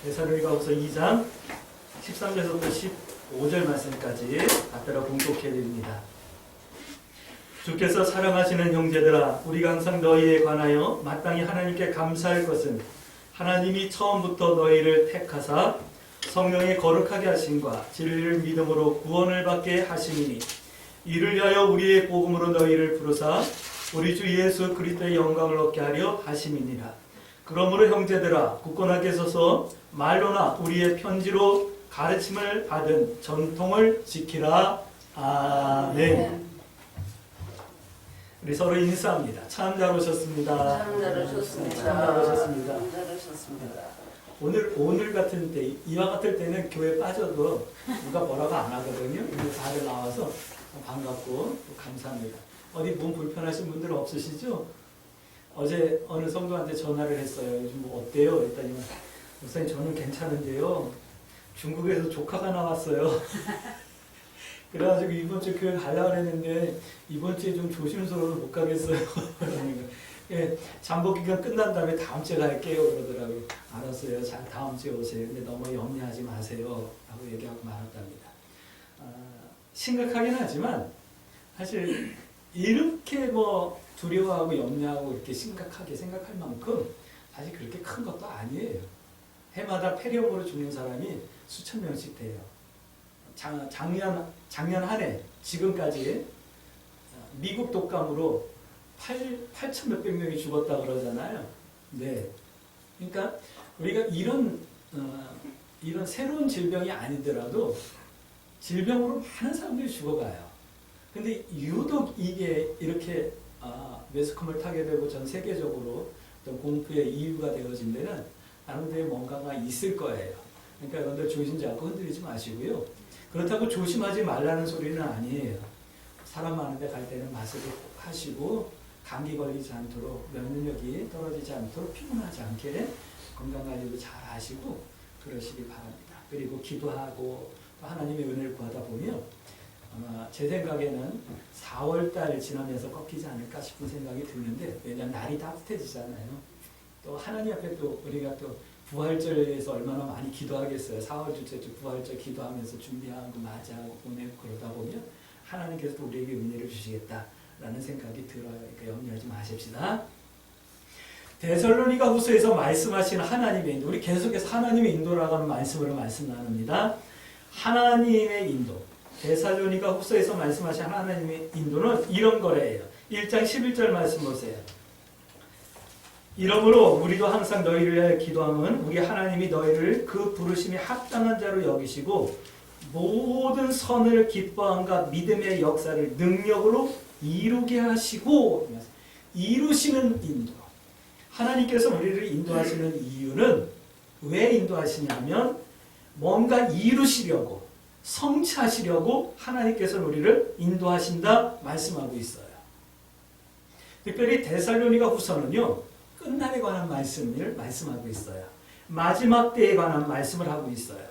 데살로니가후서 2장 13절부터 15절 말씀까지 앞으로 공독해 드립니다. 주께서 사랑하시는 형제들아, 우리가 항상 너희에 관하여 마땅히 하나님께 감사할 것은 하나님이 처음부터 너희를 택하사 성령의 거룩하게 하심과 진리를 믿음으로 구원을 받게 하심이니, 이를 위하여 우리의 복음으로 너희를 부르사 우리 주 예수 그리스도의 영광을 얻게 하려 하심이니라. 그러므로 형제들아, 굳건하게 서서 말로나 우리의 편지로 가르침을 받은 전통을 지키라. 아멘. 우리 서로 인사합니다. 참 잘 오셨습니다. 참 잘 오셨습니다. 참 잘 오셨습니다. 참 잘 오셨습니다. 오늘 같은 때, 이와 같을 때는 교회 빠져도 누가 뭐라고 안 하거든요. 근데 다들 나와서 반갑고 감사합니다. 어디 몸 불편하신 분들 없으시죠? 어제 어느 성도한테 전화를 했어요. 요즘 뭐 어때요? 그랬더니, 목사님 저는 괜찮은데요, 중국에서 조카가 나왔어요. 그래가지고 이번 주 교회 가려고 했는데 이번 주에 좀 조심스러워서 못 가겠어요. 예, 잠복 기간 끝난 다음에 다음 주에 갈게요 그러더라고요. 알았어요. 잘 다음 주에 오세요. 근데 너무 염려하지 마세요 라고 얘기하고 말았답니다. 심각하긴 하지만 사실 이렇게 뭐 두려워하고 염려하고 이렇게 심각하게 생각할 만큼 사실 그렇게 큰 것도 아니에요. 해마다 폐렴으로 죽는 사람이 수천 명씩 돼요. 작년 한 해 지금까지 미국 독감으로 8천 몇백 명이 죽었다 그러잖아요. 네. 그러니까 우리가 이런 새로운 질병이 아니더라도 질병으로 많은 사람들이 죽어가요. 근데 유독 이게 이렇게 매스컴을 타게 되고 전 세계적으로 어떤 공포의 이유가 되어진 데는 나름대로 뭔가가 있을 거예요. 그러니까 여러분들 조심지 않고 흔들리지 마시고요. 그렇다고 조심하지 말라는 소리는 아니에요. 사람 많은 데 갈 때는 마스크 꼭 하시고, 감기 걸리지 않도록, 면역력이 떨어지지 않도록, 피곤하지 않게 건강관리도 잘 하시고 그러시기 바랍니다. 그리고 기도하고 또 하나님의 은혜를 구하다 보면 제 생각에는 4월달 지나면서 꺾이지 않을까 싶은 생각이 드는데, 왜냐하면 날이 따뜻해지잖아요. 또 하나님 앞에 또 우리가 또 부활절에서 얼마나 많이 기도하겠어요. 4월 둘째 주 부활절 기도하면서 준비하고 맞이하고 보내고 그러다 보면 하나님께서 또 우리에게 은혜를 주시겠다라는 생각이 들어요. 그러니까 염려하지 마십시다. 데살로니가 후서에서 말씀하신 하나님의 인도, 우리 계속해서 하나님의 인도라고 하는 말씀으로 말씀 나눕니다. 하나님의 인도, 데살로니가 후서에서 말씀하신 하나님의 인도는 이런 거래요. 1장 11절 말씀 보세요. 이러므로 우리도 항상 너희를 위하여 기도하면 우리 하나님이 너희를 그 부르심이 합당한 자로 여기시고 모든 선을 기뻐함과 믿음의 역사를 능력으로 이루게 하시고, 이루시는 인도. 하나님께서 우리를 인도하시는 이유는 왜 인도하시냐면 뭔가 이루시려고, 성취하시려고 하나님께서 우리를 인도하신다 말씀하고 있어요. 특별히 데살로니가 후서는요, 끝날에 관한 말씀을 말씀하고 있어요. 마지막 때에 관한 말씀을 하고 있어요.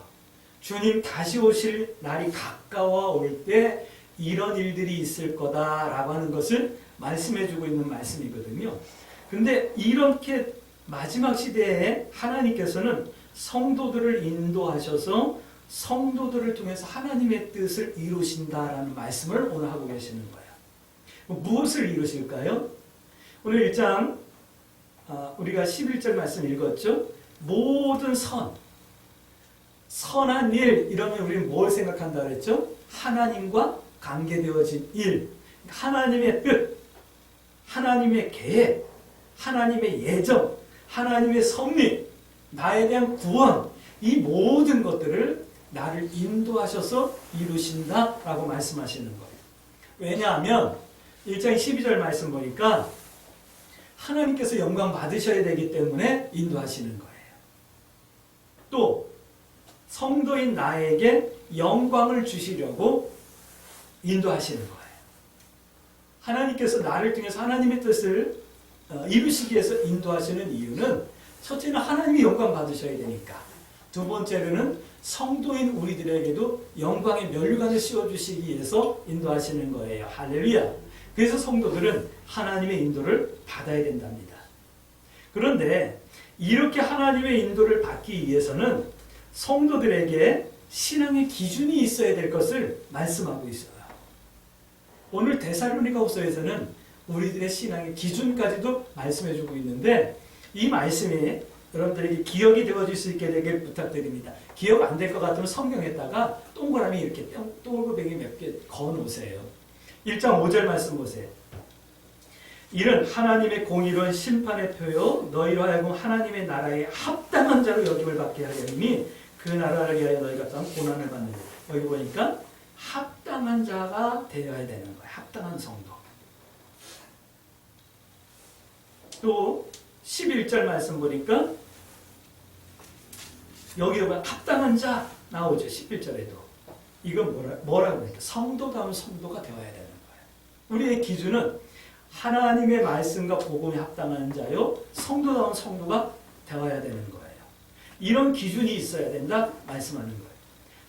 주님 다시 오실 날이 가까워올 때 이런 일들이 있을 거다라고 하는 것을 말씀해주고 있는 말씀이거든요. 근데 이렇게 마지막 시대에 하나님께서는 성도들을 인도하셔서 성도들을 통해서 하나님의 뜻을 이루신다라는 말씀을 오늘 하고 계시는 거예요. 무엇을 이루실까요? 오늘 1장 우리가 11절 말씀 읽었죠? 모든 선한 일, 이러면 우리는 뭘 생각한다 그랬죠? 하나님과 관계되어진 일, 하나님의 뜻, 하나님의 계획, 하나님의 예정, 하나님의 섭리, 나에 대한 구원, 이 모든 것들을 나를 인도하셔서 이루신다라고 말씀하시는 거예요. 왜냐하면 1장 12절 말씀 보니까 하나님께서 영광 받으셔야 되기 때문에 인도하시는 거예요. 또 성도인 나에게 영광을 주시려고 인도하시는 거예요. 하나님께서 나를 통해서 하나님의 뜻을 이루시기 위해서 인도하시는 이유는, 첫째는 하나님이 영광 받으셔야 되니까, 두 번째로는 성도인 우리들에게도 영광의 면류관을 씌워주시기 위해서 인도하시는 거예요. 할렐루야. 그래서 성도들은 하나님의 인도를 받아야 된답니다. 그런데 이렇게 하나님의 인도를 받기 위해서는 성도들에게 신앙의 기준이 있어야 될 것을 말씀하고 있어요. 오늘 데살로니가후서에서는 우리들의 신앙의 기준까지도 말씀해주고 있는데 이 말씀이 여러분들에게 기억이 되어질 수 있게 되길 부탁드립니다. 기억 안 될 것 같으면 성경에다가 동그라미 이렇게 동그라미 몇 개 그어놓으세요. 1장 5절 말씀 보세요. 이는 하나님의 공의로운 심판의 표요 너희로 하여금 하나님의 나라에 합당한 자로 여김을 받게 하려니 그 나라를 위하여 너희가 또한 고난을 받는다. 여기 보니까 합당한 자가 되어야 되는 거예요. 합당한 성도. 또 11절 말씀 보니까 여기 합당한 자 나오죠. 11절에도. 이건 뭐라고 하니까 성도다운 성도가 되어야 되는 거예요. 우리의 기준은 하나님의 말씀과 복음에 합당한 자요, 성도다운 성도가 되어야 되는 거예요. 이런 기준이 있어야 된다 말씀하는 거예요.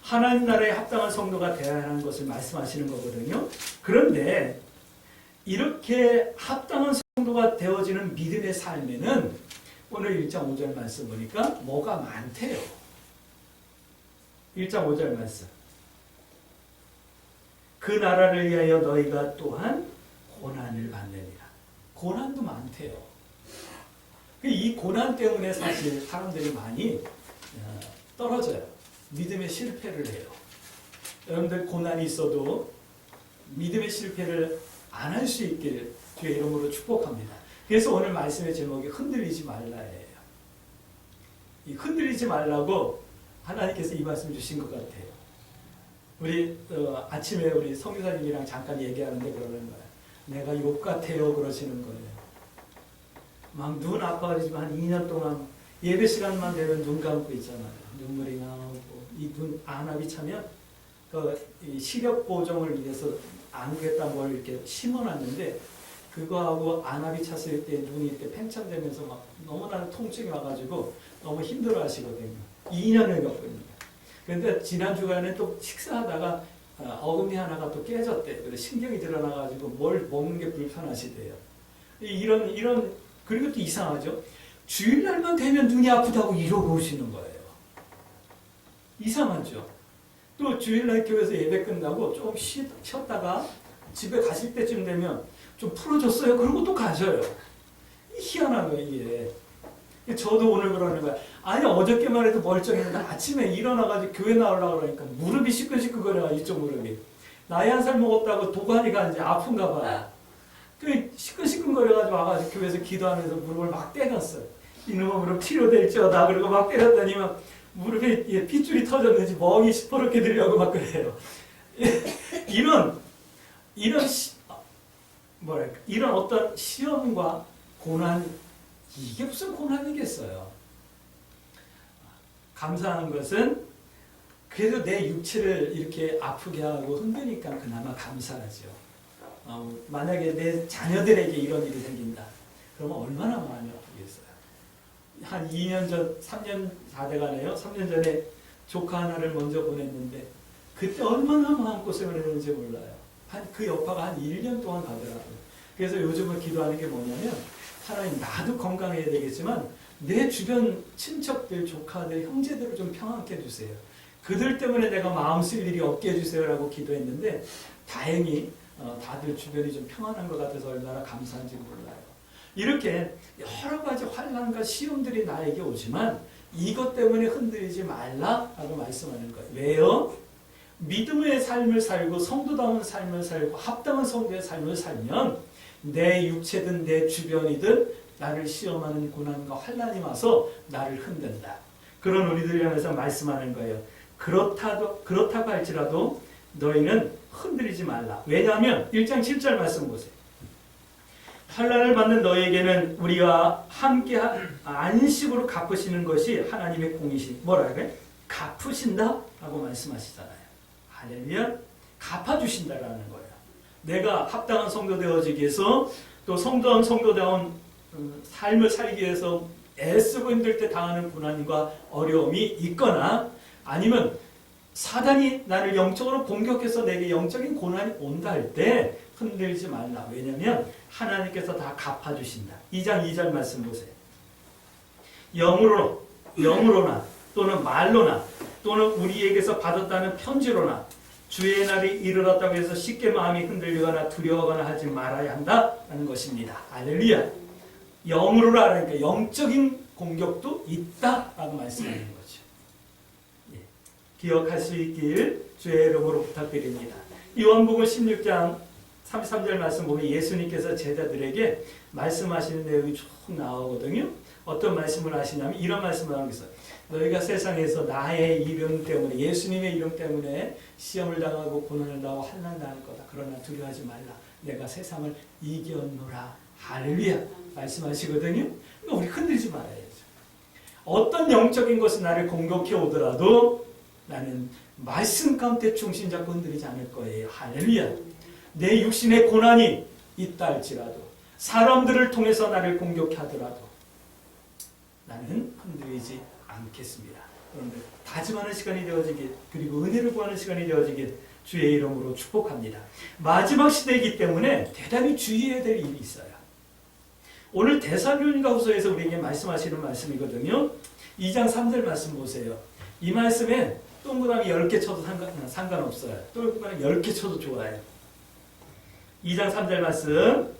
하나님 나라에 합당한 성도가 되어야 하는 것을 말씀하시는 거거든요. 그런데 이렇게 합당한 성도가 되어지는 믿음의 삶에는 오늘 1장 5절 말씀 보니까 뭐가 많대요. 1장 5절 말씀. 그 나라를 위하여 너희가 또한 고난을 받느니라. 고난도 많대요. 이 고난 때문에 사실 사람들이 많이 떨어져요. 믿음의 실패를 해요. 여러분들 고난이 있어도 믿음의 실패를 안 할 수 있기를 주의 이름으로 축복합니다. 그래서 오늘 말씀의 제목이 흔들리지 말라예요. 이 흔들리지 말라고 하나님께서 이 말씀 주신 것 같아요. 우리 아침에 우리 성교사님이랑 잠깐 얘기하는데 그러는 거예요. 내가 욕 같아요 그러시는 거예요. 막 눈 아파가지고 한 2년 동안 예배 시간만 되면 눈 감고 있잖아요. 눈물이 나오고 이 눈 안압이 차면 이 시력 보정을 위해서 안구에다 뭘 이렇게 심어놨는데 그거하고 안압이 찼을 때 눈이 이렇게 팽창되면서 막 너무나 통증이 와가지고 너무 힘들어하시거든요. 2년을 겪거든요. 그런데 지난 주간에 또 식사하다가 어금니 하나가 또 깨졌대. 그래서 신경이 드러나가지고 뭘 먹는 게 불편하시대요. 이런 그리고 또 이상하죠. 주일날만 되면 눈이 아프다고 이러고 오시는 거예요. 이상하죠. 또 주일날 교회에서 예배 끝나고 좀 쉬었다가 집에 가실 때쯤 되면 좀 풀어줬어요. 그러고 또 가셔요. 희한한 거예요, 이게. 저도 오늘 그러는 거야. 아니, 어저께만 해도 멀쩡했는데 아침에 일어나가지고 교회 나오려고 그러니까 무릎이 시끌시끌거려, 이쪽 무릎이. 나이 한 살 먹었다고 도가니가 이제 아픈가 봐요. 그 시끌시끌거려가지고 와가지고 교회에서 기도하면서 무릎을 막 때렸어요. 이놈의 무릎 치료될지어다. 그리고 막 때렸더니만 무릎에 핏줄이 터졌는지 멍이 시퍼렇게 들려고 막 그래요. 이런 어떤 시험과 고난, 이게 무슨 고난이겠어요. 감사한 것은 그래도 내 육체를 이렇게 아프게 하고 흔드니까 그나마 감사하죠. 만약에 내 자녀들에게 이런 일이 생긴다. 그러면 얼마나 마음이 아프겠어요. 한 2년 전, 3년 다 돼가네요. 3년 전에 조카 하나를 먼저 보냈는데 그때 얼마나 마음고생을 했는지 몰라요. 그 여파가 한 1년 동안 가더라고요. 그래서 요즘은 기도하는 게 뭐냐면 하나님 나도 건강해야 되겠지만 내 주변 친척들, 조카들, 형제들을 좀 평안케 해주세요. 그들 때문에 내가 마음 쓸 일이 없게 해주세요 라고 기도했는데 다행히 다들 주변이 좀 평안한 것 같아서 얼마나 감사한지 몰라요. 이렇게 여러 가지 환난과 시험들이 나에게 오지만 이것 때문에 흔들리지 말라라고 말씀하는 거예요. 왜요? 믿음의 삶을 살고 성도다운 삶을 살고 합당한 성도의 삶을 살면 내 육체든 내 주변이든 나를 시험하는 고난과 환난이 와서 나를 흔든다. 그런 우리들을 향해서 말씀하는 거예요. 그렇다고 할지라도 너희는 흔들리지 말라. 왜냐하면 1장 7절 말씀 보세요. 환난을 받는 너에게는 우리와 함께 안식으로 갚으시는 것이 하나님의 공이시. 뭐라 그래? 갚으신다? 라고 말씀하시잖아요. 할렐루야. 갚아주신다라는 거예요. 내가 합당한 성도 되어지기 위해서 또 성도한 성도다운 삶을 살기 위해서 애쓰고 힘들 때 당하는 고난과 어려움이 있거나 아니면 사단이 나를 영적으로 공격해서 내게 영적인 고난이 온다 할 때 흔들지 말라. 왜냐하면 하나님께서 다 갚아주신다. 2장 2절 말씀 보세요. 영으로나 또는 말로나 또는 우리에게서 받았다는 편지로나 주의 날이 이르렀다고 해서 쉽게 마음이 흔들리거나 두려워하거나 하지 말아야 한다는 것입니다. 할렐루야. 영으로라 그러니까 영적인 공격도 있다라고 말씀하는 거죠. 예. 기억할 수 있길 주의 이름으로 부탁드립니다. 요한복음 16장 33절 말씀 보면 예수님께서 제자들에게 말씀하시는 내용이 쭉 나오거든요. 어떤 말씀을 하시냐면 이런 말씀을 하는 것이죠. 너희가 세상에서 나의 이름 때문에 예수님의 이름 때문에 시험을 당하고 고난을 당하고 환난 당할 거다. 그러나 두려워하지 말라. 내가 세상을 이겼노라. 할렐루야 말씀하시거든요. 그러니까 우리 흔들지 말아야죠. 어떤 영적인 것이 나를 공격해 오더라도 나는 말씀 가운데 중심 잡고 흔들리지 않을 거예요. 할렐루야. 내 육신의 고난이 있다 할지라도 사람들을 통해서 나를 공격해 하더라도 나는 흔들리지 않겠습니다. 그런데 다짐하는 시간이 되어지길 그리고 은혜를 구하는 시간이 되어지길 주의 이름으로 축복합니다. 마지막 시대이기 때문에 대단히 주의해야 될 일이 있어요. 오늘 데살로니가후서에서 우리에게 말씀하시는 말씀이거든요. 2장 3절 말씀 보세요. 이 말씀에 동그라미 10개 쳐도 상관없어요. 동그라미 10개 쳐도 좋아요. 2장 3절 말씀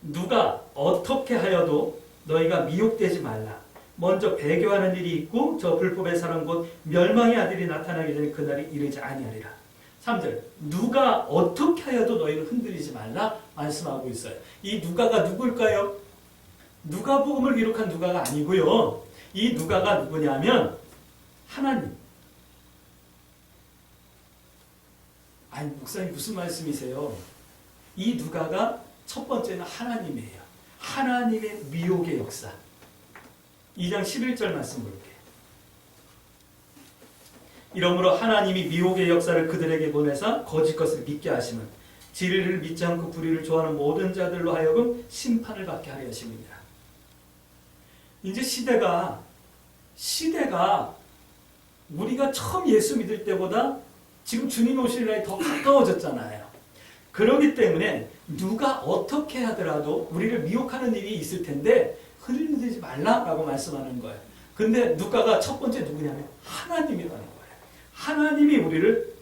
누가 어떻게 하여도 너희가 미혹되지 말라. 먼저 배교하는 일이 있고 저 불법의 사람 곧 멸망의 아들이 나타나기 전에 그날이 이르지 아니하리라. 3절 누가 어떻게 하여도 너희를 흔들리지 말라 말씀하고 있어요. 이 누가가 누굴까요? 누가복음을 기록한 누가가 아니고요. 이 누가가 누구냐면 하나님. 아니 목사님 무슨 말씀이세요? 이 누가가 첫 번째는 하나님이에요. 하나님의 미혹의 역사. 2장 11절 말씀 볼게요. 이러므로 하나님이 미혹의 역사를 그들에게 보내사 거짓 것을 믿게 하시면 진리를 믿지 않고 불의를 좋아하는 모든 자들로 하여금 심판을 받게 하려 하십니다. 이제 시대가 우리가 처음 예수 믿을 때보다 지금 주님 오실 날이 더 가까워졌잖아요. 그렇기 때문에 누가 어떻게 하더라도 우리를 미혹하는 일이 있을 텐데 흔들리지 말라라고 말씀하는 거예요. 근데 누가가 첫 번째 누구냐면 하나님이라는 거예요. 하나님이 우리를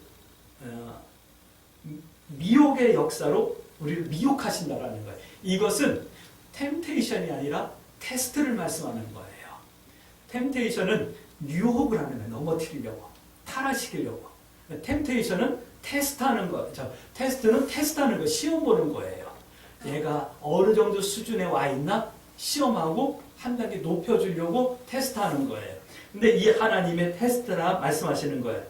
미혹의 역사로 우리를 미혹하신다라는 거예요. 이것은 템테이션이 아니라 테스트를 말씀하는 거예요. 템테이션은 유혹을 하는 거예요. 넘어뜨리려고, 타락시키려고. 템테이션은 테스트하는 거예요. 테스트는 테스트하는 거예요. 시험 보는 거예요. 얘가 어느 정도 수준에 와 있나? 시험하고 한 단계 높여주려고 테스트하는 거예요. 근데 이 하나님의 테스트라 말씀하시는 거예요.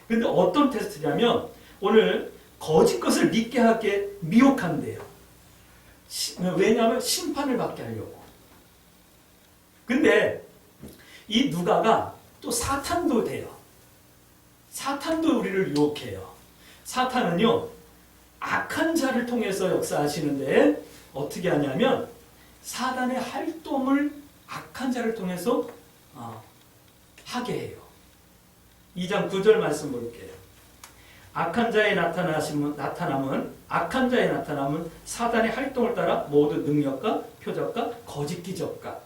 근데 어떤 테스트냐면 오늘 거짓 것을 믿게 하게 미혹한대요. 왜냐하면 심판을 받게 하려고. 근데 이 누가가 또 사탄도 돼요. 사탄도 우리를 유혹해요. 사탄은요 악한 자를 통해서 역사하시는데 어떻게 하냐면 사단의 활동을 악한 자를 통해서 하게 해요. 2장 9절 말씀 볼게요. 악한 자의 나타남은 사단의 활동을 따라 모든 능력과 표적과 거짓 기적과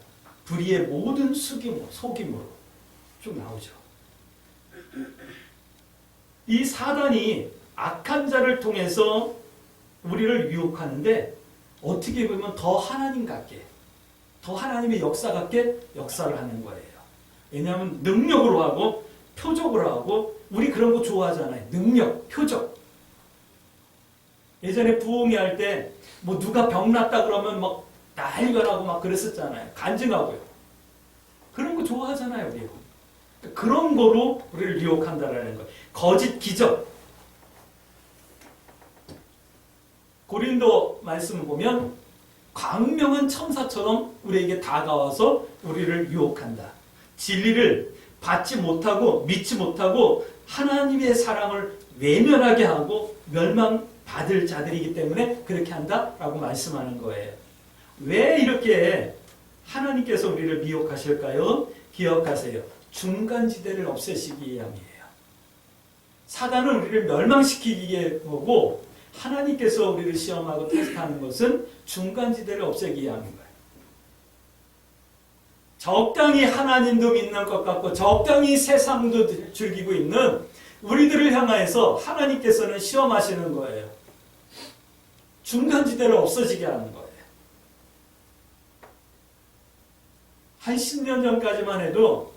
불의의 모든 속임으로 쭉 나오죠. 이 사단이 악한 자를 통해서 우리를 유혹하는데 어떻게 보면 더 하나님 같게, 더 하나님의 역사 같게 역사를 하는 거예요. 왜냐하면 능력으로 하고 표적으로 하고 우리 그런 거 좋아하잖아요. 능력, 표적. 예전에 부흥회 할 때 뭐 누가 병 났다 그러면 막 난리가 나고 막 그랬었잖아요. 간증하고요. 그런 거 좋아하잖아요. 우리. 그런 거로 우리를 유혹한다라는 거예요. 거짓 기적. 고린도 말씀을 보면 광명한 첨사처럼 우리에게 다가와서 우리를 유혹한다. 진리를 받지 못하고 믿지 못하고 하나님의 사랑을 외면하게 하고 멸망받을 자들이기 때문에 그렇게 한다라고 말씀하는 거예요. 왜 이렇게 하나님께서 우리를 미혹하실까요? 기억하세요. 중간지대를 없애시기 위함이에요. 사단은 우리를 멸망시키기 위함이고 하나님께서 우리를 시험하고 테스트하는 것은 중간지대를 없애기 위함인 거예요. 적당히 하나님도 믿는 것 같고 적당히 세상도 즐기고 있는 우리들을 향하여서 하나님께서는 시험하시는 거예요. 중간지대를 없어지게 하는 거예요. 한 10년 전까지만 해도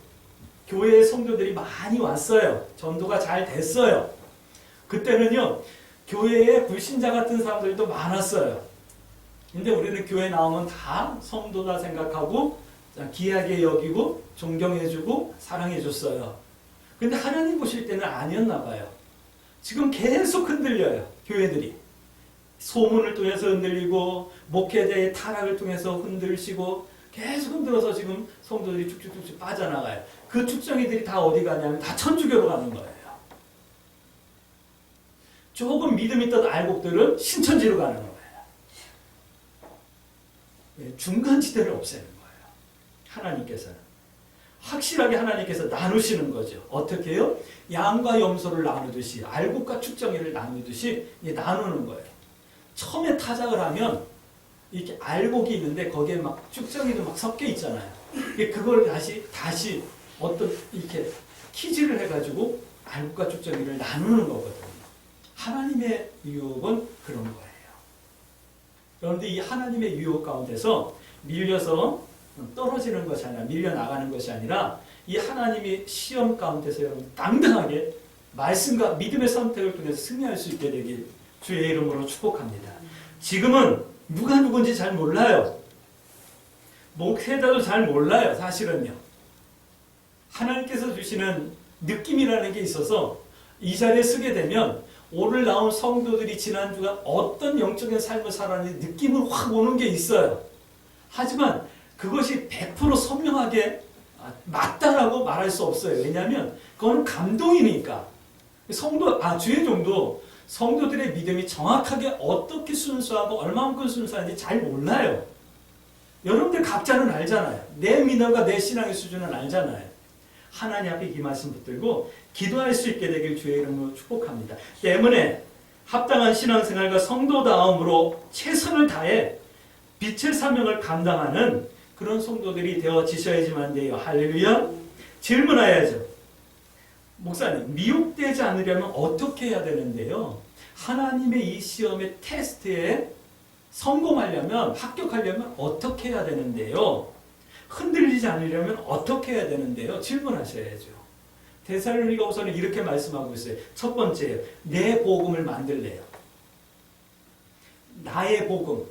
교회에 성도들이 많이 왔어요. 전도가 잘 됐어요. 그때는요, 교회에 불신자 같은 사람들도 많았어요. 근데 우리는 교회 나오면 다 성도다 생각하고 귀하게 여기고 존경해주고 사랑해줬어요. 근데 하나님 보실 때는 아니었나 봐요. 지금 계속 흔들려요. 교회들이. 소문을 통해서 흔들리고 목회자의 타락을 통해서 흔들리시고 계속 흔들어서 지금 성도들이 쭉쭉쭉 빠져나가요. 그 축성이들이 다 어디 가냐면 다 천주교로 가는 거예요. 조금 믿음 있던 알곡들은 신천지로 가는 거예요. 중간지대를 없애는 거예요. 하나님께서는. 확실하게 하나님께서 나누시는 거죠. 어떻게 해요? 양과 염소를 나누듯이 알곡과 축정이를 나누듯이 나누는 거예요. 처음에 타작을 하면 이렇게 알곡이 있는데 거기에 막 축정이도 막 섞여 있잖아요. 그걸 다시 어떤 이렇게 키즈를 해가지고 알곡과 축정이를 나누는 거거든요. 하나님의 유혹은 그런 거예요. 그런데 이 하나님의 유혹 가운데서 밀려서 떨어지는 것이 아니라 밀려나가는 것이 아니라 이 하나님의 시험 가운데서 여러분 당당하게 말씀과 믿음의 선택을 통해서 승리할 수 있게 되길 주의 이름으로 축복합니다. 지금은 누가 누군지 잘 몰라요. 목회자도 잘 몰라요. 사실은요. 하나님께서 주시는 느낌이라는 게 있어서 이 자리에 서게 되면 오늘 나온 성도들이 지난주간 어떤 영적인 삶을 살았는지 느낌은 확 오는 게 있어요. 하지만 그것이 100% 선명하게 맞다라고 말할 수 없어요. 왜냐하면 그건 감동이니까. 주의 종도 성도들의 믿음이 정확하게 어떻게 순수하고 얼마만큼 순수한지 잘 몰라요. 여러분들 각자는 알잖아요. 내 믿음과 내 신앙의 수준은 알잖아요. 하나님 앞에 이 말씀 붙들고 기도할 수 있게 되길 주의 이름으로 축복합니다. 때문에 합당한 신앙생활과 성도다움으로 최선을 다해 빛의 사명을 감당하는 그런 성도들이 되어지셔야지만 돼요. 할렐루야. 질문해야죠. 목사님, 미혹되지 않으려면 어떻게 해야 되는데요? 하나님의 이 시험의 테스트에 성공하려면, 합격하려면 어떻게 해야 되는데요? 흔들리지 않으려면 어떻게 해야 되는데요? 질문하셔야죠. 데살로니가후서는 이렇게 말씀하고 있어요. 첫 번째, 내 복음을 만들래요. 나의 복음.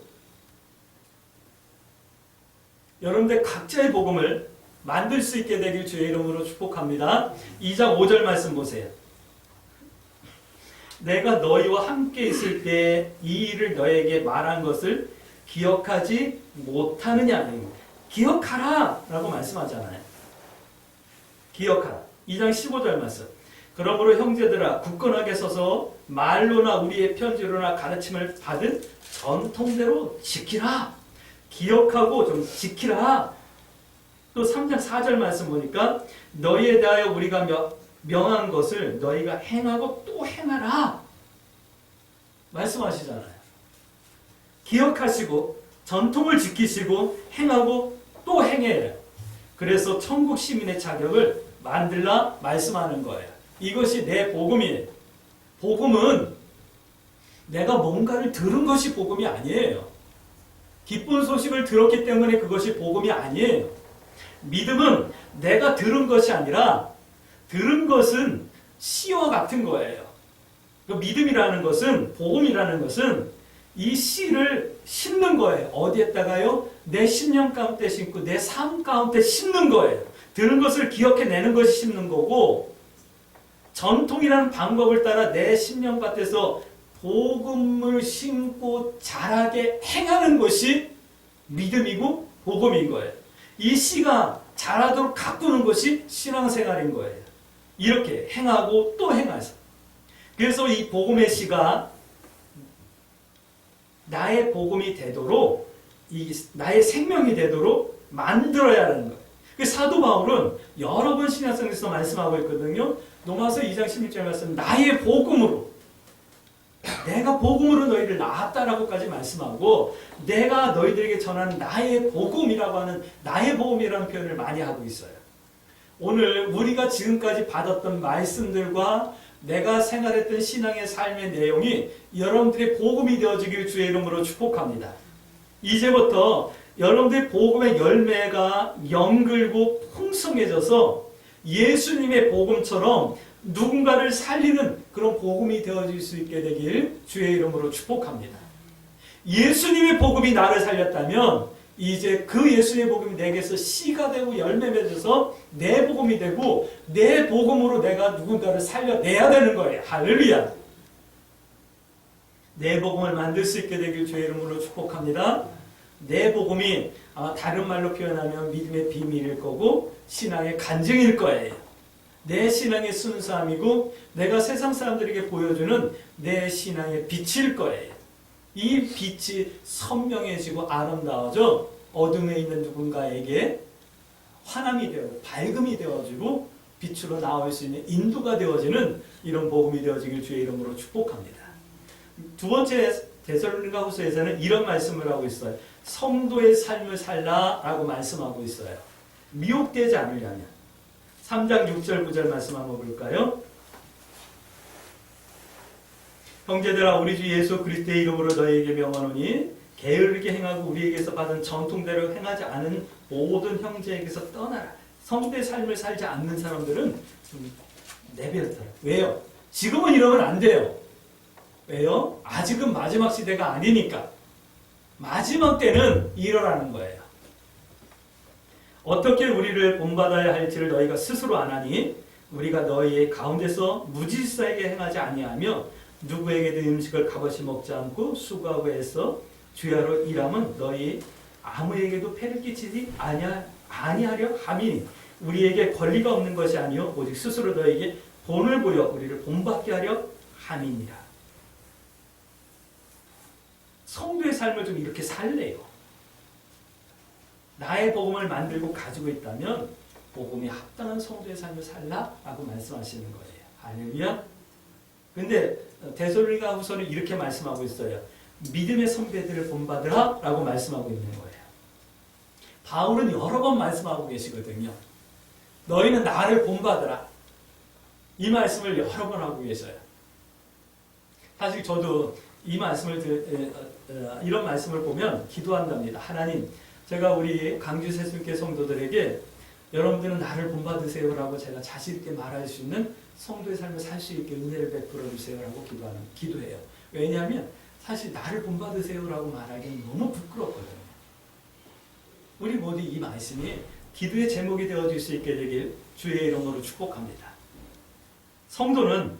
여러분들 각자의 복음을 만들 수 있게 되길 주의 이름으로 축복합니다. 2장 5절 말씀 보세요. 내가 너희와 함께 있을 때 이 일을 너에게 말한 것을 기억하지 못하느냐. 기억하라 라고 말씀하잖아요. 기억하라. 2장 15절 말씀. 그러므로 형제들아 굳건하게 서서 말로나 우리의 편지로나 가르침을 받은 전통대로 지키라. 기억하고 좀 지키라. 또 3장 4절 말씀 보니까 너희에 대하여 우리가 명한 것을 너희가 행하고 또 행하라. 말씀하시잖아요. 기억하시고 전통을 지키시고 행하고 또 행해요. 그래서 천국 시민의 자격을 만들라 말씀하는 거예요. 이것이 내 복음이에요. 복음은 내가 뭔가를 들은 것이 복음이 아니에요. 기쁜 소식을 들었기 때문에 그것이 복음이 아니에요. 믿음은 내가 들은 것이 아니라 들은 것은 씨와 같은 거예요. 그 믿음이라는 것은, 복음이라는 것은 이 씨를 심는 거예요. 어디에다가요? 내 심령 가운데 심고 내 삶 가운데 심는 거예요. 들은 것을 기억해내는 것이 심는 거고, 전통이라는 방법을 따라 내 심령 밭에서 복음을 심고 자라게 행하는 것이 믿음이고 복음인 거예요. 이 씨가 자라도록 가꾸는 것이 신앙생활인 거예요. 이렇게 행하고 또 행하서. 그래서 이 복음의 씨가 나의 복음이 되도록, 나의 생명이 되도록 만들어야 하는 거예요. 그 사도 바울은 여러 번 신약성에서 말씀하고 있거든요. 로마서 2장 16절 말씀, 나의 복음으로 내가 복음으로 너희를 낳았다라고까지 말씀하고 내가 너희들에게 전하는 나의 복음이라고 하는 나의 복음이라는 표현을 많이 하고 있어요. 오늘 우리가 지금까지 받았던 말씀들과 내가 생활했던 신앙의 삶의 내용이 여러분들의 복음이 되어지길 주의 이름으로 축복합니다. 이제부터 여러분들의 복음의 열매가 연글고 풍성해져서 예수님의 복음처럼 누군가를 살리는 그런 복음이 되어질 수 있게 되길 주의 이름으로 축복합니다. 예수님의 복음이 나를 살렸다면 이제 그 예수님의 복음이 내게서 씨가 되고 열매 맺어서 내 복음이 되고 내 복음으로 내가 누군가를 살려내야 되는 거예요. 할렐루야. 내 복음을 만들 수 있게 되길 주의 이름으로 축복합니다. 내 복음이 다른 말로 표현하면 믿음의 비밀일 거고 신앙의 간증일 거예요. 내 신앙의 순수함이고 내가 세상 사람들에게 보여주는 내 신앙의 빛일 거예요. 이 빛이 선명해지고 아름다워져 어둠에 있는 누군가에게 환함이 되고 밝음이 되어지고 빛으로 나올 수 있는 인도가 되어지는 이런 복음이 되어지길 주의 이름으로 축복합니다. 두 번째 데살로니가후서에서는 이런 말씀을 하고 있어요. 성도의 삶을 살라라고 말씀하고 있어요. 미혹되지 않으려면 3장 6절 9절 말씀 한번 볼까요? 형제들아 우리 주 예수 그리스도의 이름으로 너희에게 명하노니 게으르게 행하고 우리에게서 받은 전통대로 행하지 않은 모든 형제에게서 떠나라. 성도의 삶을 살지 않는 사람들은 좀 내버려둬라. 왜요? 지금은 이러면 안 돼요. 왜요? 아직은 마지막 시대가 아니니까. 마지막 때는 이러라는 거예요. 어떻게 우리를 본받아야 할지를 너희가 스스로 아나니 우리가 너희의 가운데서 무질서하게 행하지 아니하며 누구에게도 음식을 값없이 먹지 않고 수고하고 애써 주야로 일함은 너희 아무에게도 폐를 끼치지 아니하려 함이니 우리에게 권리가 없는 것이 아니요 오직 스스로 너희에게 본을 보여 우리를 본받게 하려 함이니라. 성도의 삶을 좀 이렇게 살래요. 나의 복음을 만들고 가지고 있다면 복음에 합당한 성도의 삶을 살라라고 말씀하시는 거예요. 할렐루야. 근데 데살로니가후서는 이렇게 말씀하고 있어요. 믿음의 선배들을 본받으라 라고 말씀하고 있는 거예요. 바울은 여러 번 말씀하고 계시거든요. 너희는 나를 본받으라. 이 말씀을 여러 번 하고 계셔요. 사실 저도 이 말씀을 이런 말씀을 보면 기도한답니다. 하나님, 제가 우리 강주 새순교 성도들에게 여러분들은 나를 본받으세요라고 제가 자신 있게 말할 수 있는 성도의 삶을 살 수 있게 은혜를 베풀어 주세요라고 기도해요. 왜냐하면 사실 나를 본받으세요라고 말하기는 너무 부끄럽거든요. 우리 모두 이 말씀이 기도의 제목이 되어질 수 있게 되길 주의 이름으로 축복합니다. 성도는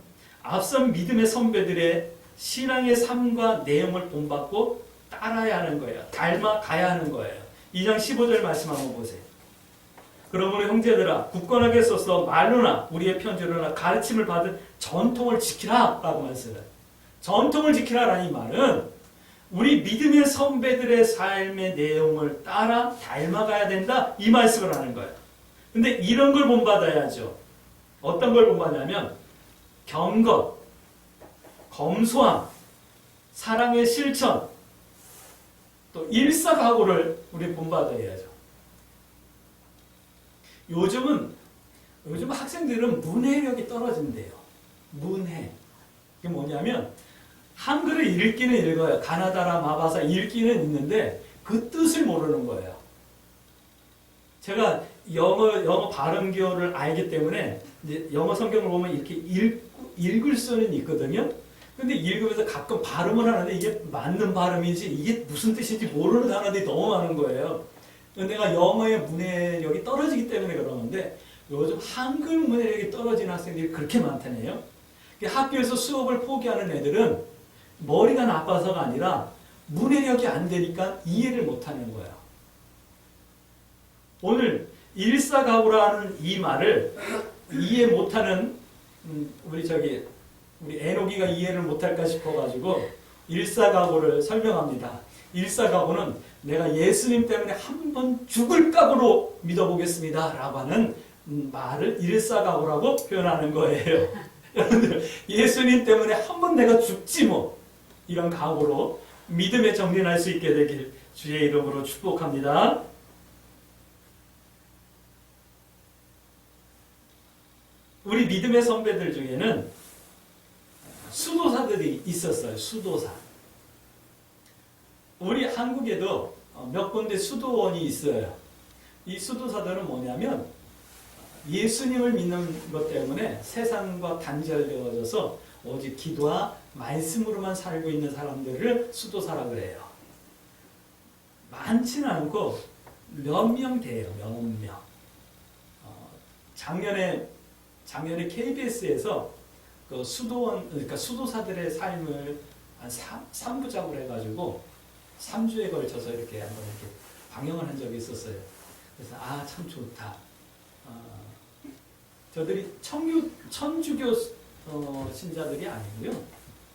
앞선 믿음의 선배들의 신앙의 삶과 내용을 본받고 따라야 하는 거예요. 닮아가야 하는 거예요. 2장 15절 말씀 한번 보세요. 그러므로 형제들아 굳건하게 서서 말로나 우리의 편지로나 가르침을 받은 전통을 지키라 라고 말씀해요. 전통을 지키라라는 이 말은 우리 믿음의 선배들의 삶의 내용을 따라 닮아가야 된다 이 말씀을 하는 거예요. 근데 이런 걸 본받아야죠. 어떤 걸 본받냐면 경건, 검소함, 사랑의 실천, 또 일사각오를 우리 본받아야죠. 요즘 학생들은 문해력이 떨어진대요. 문해. 이게 뭐냐면 한글을 읽기는 읽어요. 가나다라 마바사 읽기는 읽는데 그 뜻을 모르는 거예요. 제가 영어 발음교를 알기 때문에 이제 영어 성경을 보면 이렇게 읽을 수는 있거든요. 근데 읽으면서 가끔 발음을 하는데 이게 맞는 발음인지 이게 무슨 뜻인지 모르는 단어들이 너무 많은 거예요. 내가 영어의 문해력이 떨어지기 때문에 그러는데 요즘 한글 문해력이 떨어지는 학생들이 그렇게 많다네요. 학교에서 수업을 포기하는 애들은 머리가 나빠서가 아니라 문해력이 안 되니까 이해를 못하는 거예요. 오늘 일사각오라는 이 말을 이해 못하는 우리 에녹이가 이해를 못할까 싶어가지고 일사각오를 설명합니다. 일사각오는 내가 예수님 때문에 한 번 죽을 각오로 믿어보겠습니다 라고 하는 말을 일사각오라고 표현하는 거예요. 여러분들 예수님 때문에 한 번 내가 죽지 뭐 이런 각오로 믿음에 정진할 수 있게 되길 주의 이름으로 축복합니다. 우리 믿음의 선배들 중에는 수도사들이 있었어요. 수도사. 우리 한국에도 몇 군데 수도원이 있어요. 이 수도사들은 뭐냐면 예수님을 믿는 것 때문에 세상과 단절되어져서 오직 기도와 말씀으로만 살고 있는 사람들을 수도사라고 그래요. 많지는 않고 몇 명 돼요. 몇 명. 작년에 KBS에서 그 수도원, 그러니까 수도사들의 삶을 한 3부작으로 해가지고 3주에 걸쳐서 이렇게 한번 이렇게 방영을 한 적이 있었어요. 그래서 참 좋다. 저들이 천주교 신자들이 아니고요.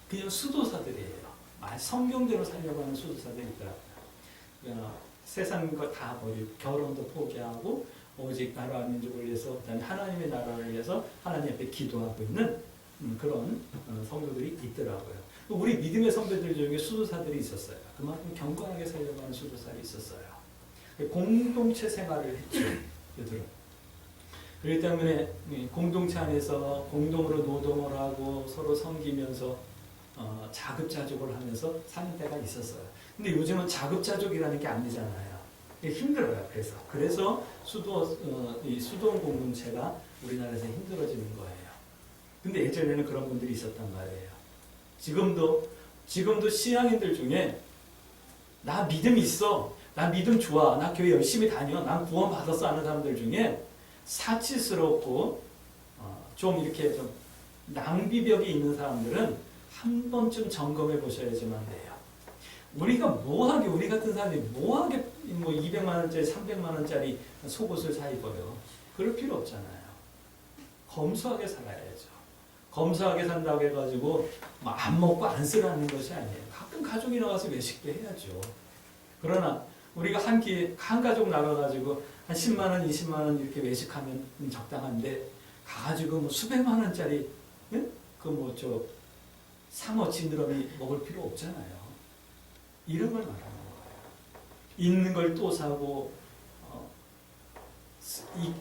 그냥 수도사들이에요. 성경대로 살려고 하는 수도사들이 있더라고요. 세상 거 다 버리고 결혼도 포기하고 오직 나라와 민족을 위해서 그다음에 하나님의 나라를 위해서 하나님 앞에 기도하고 있는 그런 성도들이 있더라고요. 우리 믿음의 선배들 중에 수도사들이 있었어요. 그만큼 경건하게 살려고 하는 수도사들이 있었어요. 공동체 생활을 했죠. 얘들은. 그렇기 때문에 공동체 안에서 공동으로 노동을 하고 서로 섬기면서 자급자족을 하면서 사는 때가 있었어요. 근데 요즘은 자급자족이라는 게 아니잖아요. 힘들어요. 그래서 이 수도원 공동체가 우리나라에서 힘들어지는 거예요. 근데 예전에는 그런 분들이 있었단 말이에요. 지금도 신앙인들 중에 나 믿음 있어, 나 믿음 좋아, 나 교회 열심히 다녀, 난 구원 받았어 하는 사람들 중에 사치스럽고 좀 이렇게 좀 낭비벽이 있는 사람들은 한 번쯤 점검해 보셔야지만 돼요. 우리 같은 사람이 뭐하게 200만 원짜리, 300만 원짜리 속옷을 사 입어요. 그럴 필요 없잖아요. 검소하게 살아야죠. 검소하게 산다고 해가지고 안 먹고 안 쓰라는 것이 아니에요. 가끔 가족이 나와서 외식도 해야죠. 그러나 우리가 한 가족 나가가지고 한 10만 원, 20만 원 이렇게 외식하면 적당한데 가가지고 수백만 원짜리 상어 지느러미 먹을 필요 없잖아요. 이런 걸 말하는 거예요. 있는 걸 또 사고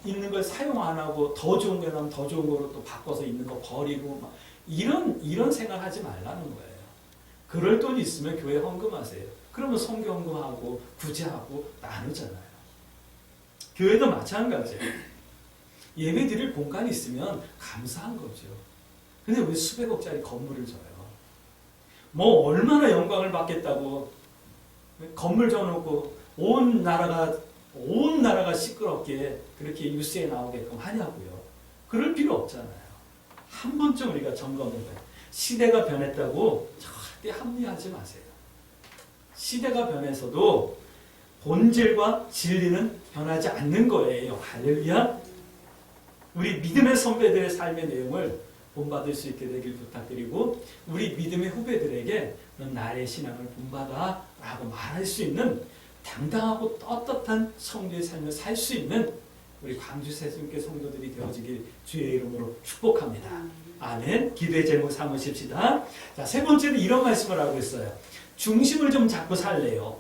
있는 걸 사용 안 하고 더 좋은 거 나면 더 좋은 거로 또 바꿔서 있는 거 버리고 이런 생각 하지 말라는 거예요. 그럴 돈 있으면 교회 헌금하세요. 그러면 성경금하고 구제하고 나누잖아요. 교회도 마찬가지예요. 예배 드릴 공간이 있으면 감사한 거죠. 근데 왜 수백억짜리 건물을 져요? 얼마나 영광을 받겠다고 건물 져놓고 온 나라가 시끄럽게 그렇게 뉴스에 나오게끔 하냐고요. 그럴 필요 없잖아요. 한 번쯤 우리가 점검해봐요. 시대가 변했다고 절대 합리화하지 마세요. 시대가 변해서도 본질과 진리는 변하지 않는 거예요. 할렐루야. 우리 믿음의 선배들의 삶의 내용을 본받을 수 있게 되길 부탁드리고 우리 믿음의 후배들에게 넌 나의 신앙을 본받아 라고 말할 수 있는 당당하고 떳떳한 성도의 삶을 살 수 있는 우리 광주 새순교 성도들이 되어지길 주의 이름으로 축복합니다. 아멘. 기도의 제목 삼으십시다. 자, 세 번째는 이런 말씀을 하고 있어요. 중심을 좀 잡고 살래요.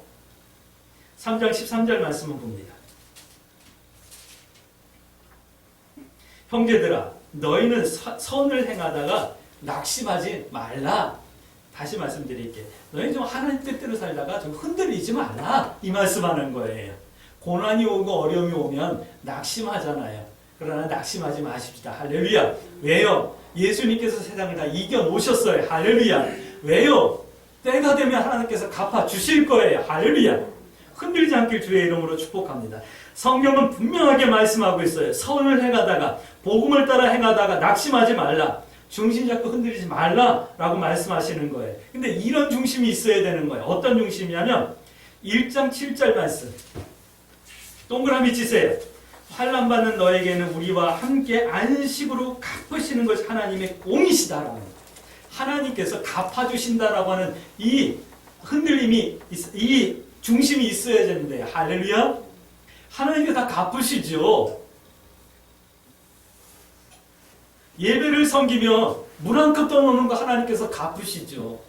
3장 13절 말씀을 봅니다. 형제들아 너희는 선을 행하다가 낙심하지 말라. 다시 말씀드릴게요. 너희 좀 하나님 뜻대로 살다가 좀 흔들리지 말라. 이 말씀하는 거예요. 고난이 오고 어려움이 오면 낙심하잖아요. 그러나 낙심하지 마십시다. 할렐루야. 왜요? 예수님께서 세상을 다 이겨놓으셨어요. 할렐루야. 왜요? 때가 되면 하나님께서 갚아주실 거예요. 할렐루야. 흔들리지 않길 주의 이름으로 축복합니다. 성경은 분명하게 말씀하고 있어요. 선을 행하다가 복음을 따라 행하다가 낙심하지 말라. 중심 잡고 흔들리지 말라라고 말씀하시는 거예요. 근데 이런 중심이 있어야 되는 거예요. 어떤 중심이냐면 1장 7절 말씀. 동그라미 치세요. 환난 받는 너에게는 우리와 함께 안식으로 갚으시는 것이 하나님의 공이시다라는 거예요. 하나님께서 갚아주신다라고 하는 이 흔들림이 이 중심이 있어야 되는데 할렐루야. 하나님께 다 갚으시죠. 예배를 섬기며 물 한 컵 떠놓는 거 하나님께서 갚으시죠.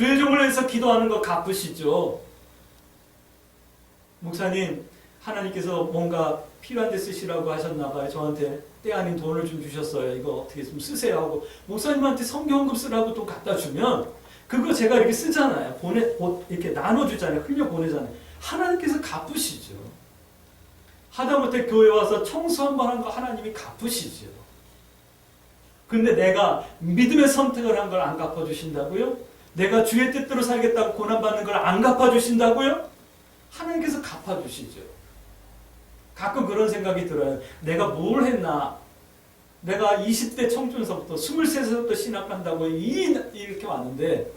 주의 종을 위해서 기도하는 거 갚으시죠. 목사님, 하나님께서 뭔가 필요한 데 쓰시라고 하셨나 봐요. 저한테 때 아닌 돈을 좀 주셨어요. 이거 어떻게 좀 쓰세요 하고 목사님한테 성경헌금 쓰라고 또 갖다 주면 그거 제가 이렇게 쓰잖아요. 이렇게 나눠주잖아요. 흘려보내잖아요. 하나님께서 갚으시죠. 하다못해 교회 와서 청소 한 번 한 거 하나님이 갚으시죠. 근데 내가 믿음의 선택을 한 걸 안 갚아주신다고요? 내가 주의 뜻대로 살겠다고 고난받는 걸 안 갚아주신다고요? 하나님께서 갚아주시죠. 가끔 그런 생각이 들어요. 내가 뭘 했나? 내가 20대 청춘서부터 23세부터 신학한다고 이렇게 왔는데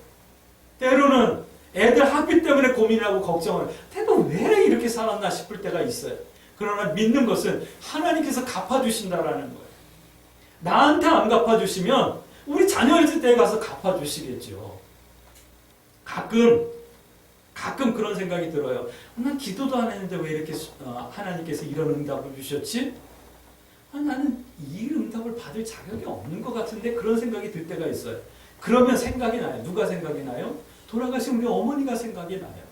때로는 애들 학비 때문에 고민하고 걱정을 내가 왜 이렇게 살았나 싶을 때가 있어요. 그러나 믿는 것은 하나님께서 갚아주신다라는 거예요. 나한테 안 갚아주시면 우리 자녀들 때 가서 갚아주시겠죠. 가끔 그런 생각이 들어요. 난 기도도 안 했는데 왜 이렇게 하나님께서 이런 응답을 주셨지? 나는 이 응답을 받을 자격이 없는 것 같은데 그런 생각이 들 때가 있어요. 그러면 생각이 나요. 누가 생각이 나요? 돌아가신 우리 어머니가 생각이 나요.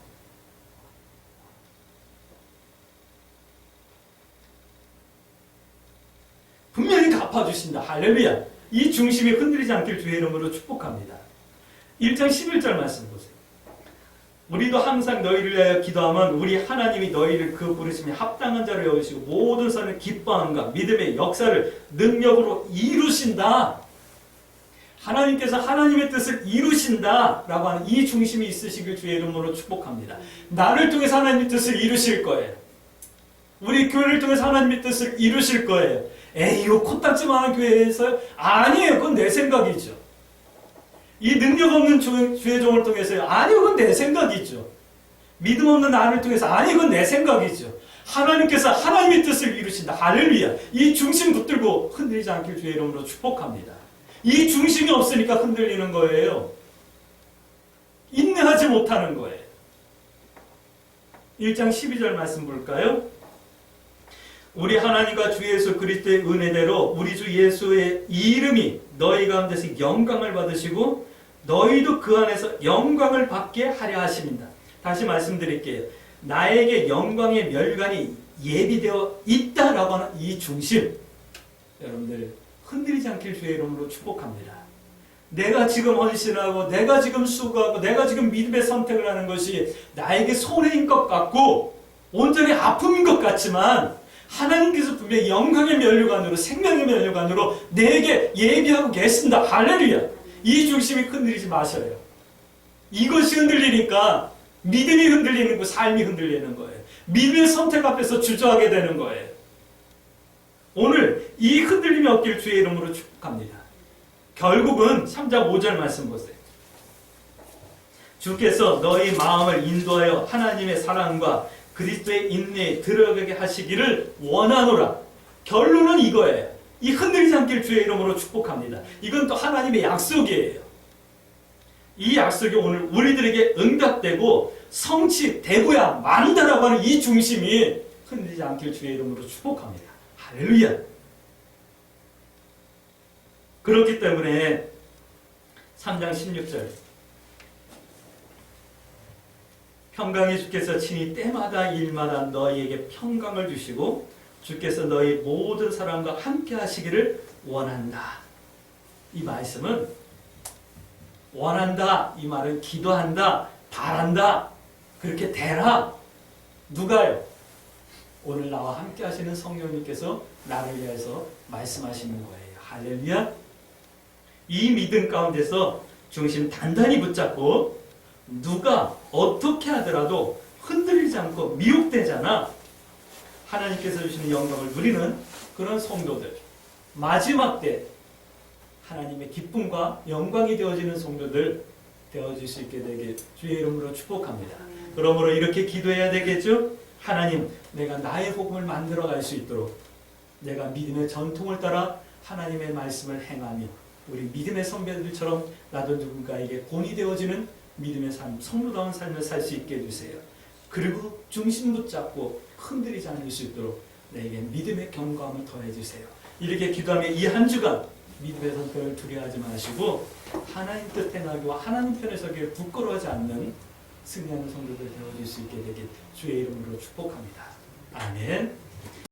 분명히 갚아주신다. 할렐루야. 이 중심이 흔들리지 않길 주의 이름으로 축복합니다. 1장 11절 말씀 보세요. 우리도 항상 너희를 위하여 기도하면 우리 하나님이 너희를 그 부르심에 합당한 자로 여기시고 모든 선을 기뻐함과 믿음의 역사를 능력으로 이루신다. 하나님께서 하나님의 뜻을 이루신다라고 하는 이 중심이 있으시길 주의 이름으로 축복합니다. 나를 통해서 하나님의 뜻을 이루실 거예요. 우리 교회를 통해서 하나님의 뜻을 이루실 거예요. 에이, 이거 코딱지만한 교회에서요? 아니에요. 그건 내 생각이죠. 이 능력 없는 주의 종을 통해서요? 아니, 그건 내 생각이죠. 믿음 없는 나를 통해서 아니, 그건 내 생각이죠. 하나님께서 하나님의 뜻을 이루신다. 할렐루야. 이 중심 붙들고 흔들리지 않길 주의 이름으로 축복합니다. 이 중심이 없으니까 흔들리는 거예요. 인내하지 못하는 거예요. 1장 12절 말씀 볼까요? 우리 하나님과 주 예수 그리스도의 은혜대로 우리 주 예수의 이름이 너희 가운데서 영광을 받으시고 너희도 그 안에서 영광을 받게 하려 하십니다. 다시 말씀드릴게요. 나에게 영광의 멸관이 예비되어 있다라고 하는 이 중심, 여러분들 흔들리지 않길 주의 이름으로 축복합니다. 내가 지금 헌신하고 내가 지금 수고하고 내가 지금 믿음의 선택을 하는 것이 나에게 손해인 것 같고 온전히 아픔인 것 같지만 하나님께서 분명히 영광의 면류관으로 생명의 면류관으로 내게 예비하고 계신다. 할렐루야. 이 중심이 흔들리지 마셔요. 이것이 흔들리니까 믿음이 흔들리는 거, 삶이 흔들리는 거예요. 믿음의 선택 앞에서 주저하게 되는 거예요. 오늘 이 흔들림이 없길 주의 이름으로 축복합니다. 결국은 3장 5절 말씀 보세요. 주께서 너희 마음을 인도하여 하나님의 사랑과 그리스도의 인내에 들어가게 하시기를 원하노라. 결론은 이거예요. 이 흔들리지 않길 주의 이름으로 축복합니다. 이건 또 하나님의 약속이에요. 이 약속이 오늘 우리들에게 응답되고 성취되고야 만다라고 하는 이 중심이 흔들리지 않길 주의 이름으로 축복합니다. 할렐루야. 그렇기 때문에 3장 16절 평강의 주께서 친히 때마다 일마다 너희에게 평강을 주시고 주께서 너희 모든 사람과 함께 하시기를 원한다. 이 말씀은 원한다. 이 말은 기도한다. 바란다. 그렇게 되라. 누가요? 오늘 나와 함께 하시는 성령님께서 나를 위해서 말씀하시는 거예요. 할렐루야. 이 믿음 가운데서 중심 단단히 붙잡고 누가 어떻게 하더라도 흔들리지 않고 미혹되잖아. 하나님께서 주시는 영광을 누리는 그런 성도들, 마지막 때 하나님의 기쁨과 영광이 되어지는 성도들 되어질 수 있게 되길 주의 이름으로 축복합니다. 그러므로 이렇게 기도해야 되겠죠? 하나님, 내가 나의 복음을 만들어갈 수 있도록 내가 믿음의 전통을 따라 하나님의 말씀을 행하며 우리 믿음의 선배들처럼 나도 누군가에게 본이 되어지는 믿음의 삶, 성도다운 삶을 살 수 있게 해주세요. 그리고 중심 붙잡고 흔들리지 않을 수 있도록 내게 믿음의 경감을 더해주세요. 이렇게 기도하며 이 한 주간 믿음의 선택을 두려워하지 마시고 하나님 뜻 행하기와 하나님 편에 서기에 부끄러워하지 않는 승리하는 성도들 되어질 수 있게 되길 주의 이름으로 축복합니다. 아멘.